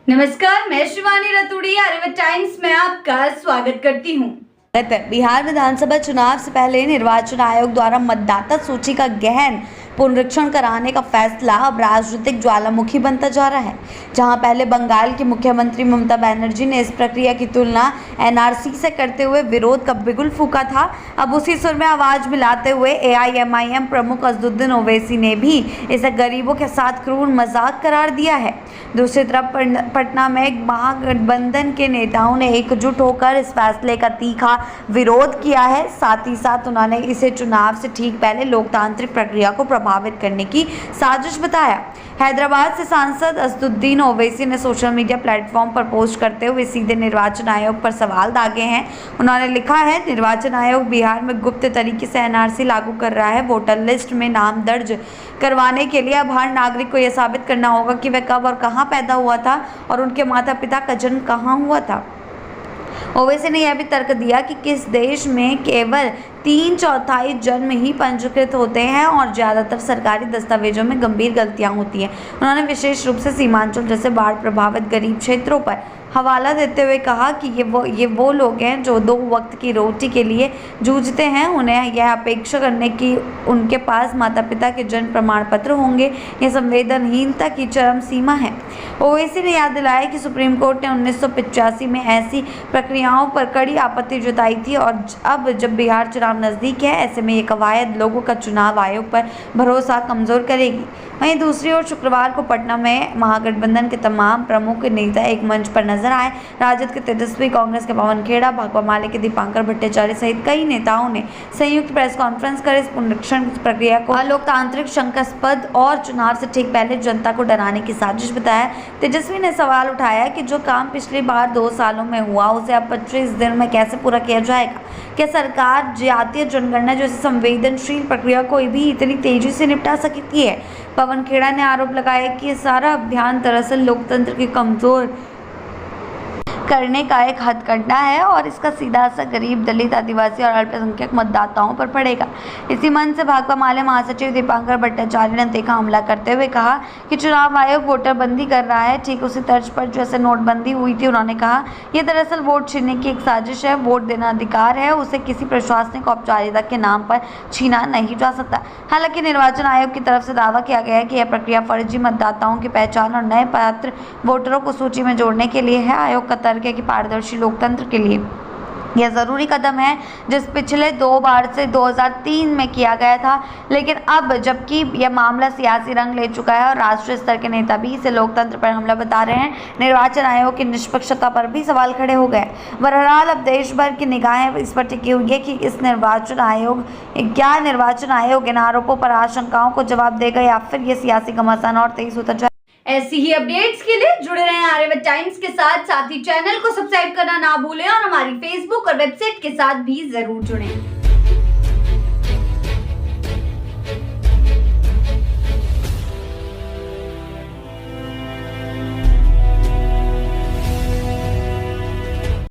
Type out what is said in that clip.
नमस्कार, मैं शिवानी रतूड़ी आर्यभट्ट टाइम्स में आपका स्वागत करती हूँ। बिहार विधानसभा चुनाव से पहले निर्वाचन आयोग द्वारा मतदाता सूची का गहन पुनरीक्षण कराने का फैसला अब राजनीतिक ज्वालामुखी बनता जा रहा है। जहां पहले बंगाल की मुख्यमंत्री ममता बनर्जी ने इस प्रक्रिया की तुलना एनआरसी से करते हुए विरोध का बिगुल फूंका था, अब उसी सुर में आवाज मिलाते हुए एआईएमआईएम प्रमुख असदुद्दीन ओवैसी ने भी इसे गरीबों के साथ क्रूर मजाक करार दिया है। दूसरी तरफ पटना में महागठबंधन के नेताओं ने एकजुट होकर इस फैसले का तीखा विरोध किया है। साथ ही साथ उन्होंने इसे चुनाव से ठीक पहले लोकतांत्रिक प्रक्रिया को प्रभावित करने की साजिश बताया। हैदराबाद से सांसद असदुद्दीन ओवैसी ने सोशल मीडिया प्लेटफॉर्म पर पोस्ट करते हुए सीधे निर्वाचन आयोग पर सवाल दागे हैं। उन्होंने लिखा है, निर्वाचन आयोग बिहार में गुप्त तरीके से एनआरसी लागू कर रहा है। वोटर लिस्ट में नाम दर्ज करवाने के लिए अब हर नागरिक को यह साबित करना होगा कि वह कब और कहां पैदा हुआ था और उनके माता पिता का जन्म कहां हुआ था। ओवैसी ने यह भी तर्क दिया कि किस देश में केवल 3/4 जन्म ही पंजीकृत होते हैं और ज़्यादातर सरकारी दस्तावेजों में गंभीर गलतियां होती हैं। उन्होंने विशेष रूप से सीमांचल जैसे बाढ़ प्रभावित गरीब क्षेत्रों पर हवाला देते हुए कहा कि ये वो लोग हैं जो 2 वक्त की रोटी के लिए जूझते हैं। उन्हें यह अपेक्षा करने की उनके पास माता पिता के जन्म प्रमाण पत्र होंगे, यह संवेदनहीनता की चरम सीमा है। ओवैसी ने याद दिलाया कि सुप्रीम कोर्ट ने 1985 में ऐसी प्रक्रियाओं पर कड़ी आपत्ति जताई थी और अब जब बिहार चुनाव नज़दीक है, ऐसे में ये कवायद लोगों का चुनाव आयोग पर भरोसा कमज़ोर करेगी। वहीं दूसरी ओर शुक्रवार को पटना में महागठबंधन के तमाम प्रमुख नेता एक मंच पर नजर आए। राजद के तेजस्वी, कांग्रेस के पवन खेड़ा, भाकपा माले के दीपांकर भट्टाचार्य सहित कई नेताओं ने संयुक्त प्रेस कॉन्फ्रेंस कर इस पुनरीक्षण प्रक्रिया को अलोकतांत्रिक, शंकास्पद और चुनाव से ठीक पहले जनता को डराने की साजिश बताया। तेजस्वी ने सवाल उठाया कि जो काम पिछली बार 2 सालों में हुआ उसे अब 25 दिन में कैसे पूरा किया जाएगा। क्या सरकार जातीय जनगणना जैसी संवेदनशील प्रक्रिया को भी इतनी तेजी से निपटा सकती है? पवन खेड़ा ने आरोप लगाया कि ये सारा अभियान दरअसल लोकतंत्र की कमजोर करने का एक हथकंडा है और इसका सीधा असर गरीब, दलित, आदिवासी और अल्पसंख्यक मतदाताओं पर पड़ेगा। इसी मंच से भाकपा माले महासचिव दीपांकर भट्टाचार्य ने तीखा हमला करते हुए कहा कि चुनाव आयोग वोटर बंदी कर रहा है, ठीक उसी तर्ज पर जैसे नोटबंदी हुई थी। उन्होंने कहा, यह दरअसल वोट छीनने की एक साजिश है। वोट देना अधिकार है, उसे किसी प्रशासनिक औपचारिकता के नाम पर छीना नहीं जा सकता। हालांकि निर्वाचन आयोग की तरफ से दावा किया गया है कि यह प्रक्रिया फर्जी मतदाताओं की पहचान और नए पात्र वोटरों को सूची में जोड़ने के लिए है। आयोग का तर्क है कि पारदर्शी लोकतंत्र के लिए यह ज़रूरी कदम है, जिस पिछले 2 बार से 2003 में किया गया था। लेकिन अब जबकि यह मामला सियासी रंग ले चुका है और राष्ट्रीय स्तर के नेता भी इसे लोकतंत्र पर हमला बता रहे हैं, निर्वाचन आयोग की निष्पक्षता पर भी सवाल खड़े हो गए। बहरहाल अब देश भर की निगाहें इस पर टिकी हुई है कि निर्वाचन आयोग इन आरोपों पर आशंकाओं को जवाब देगा या फिर ये सियासी घमासान और तेज होता जाए। ऐसी ही अपडेट्स के लिए जुड़े रहें आर्यभट्ट टाइम्स के साथ ही चैनल को सब्सक्राइब करना ना भूलें और हमारी फेसबुक और वेबसाइट के साथ भी जरूर जुड़ें।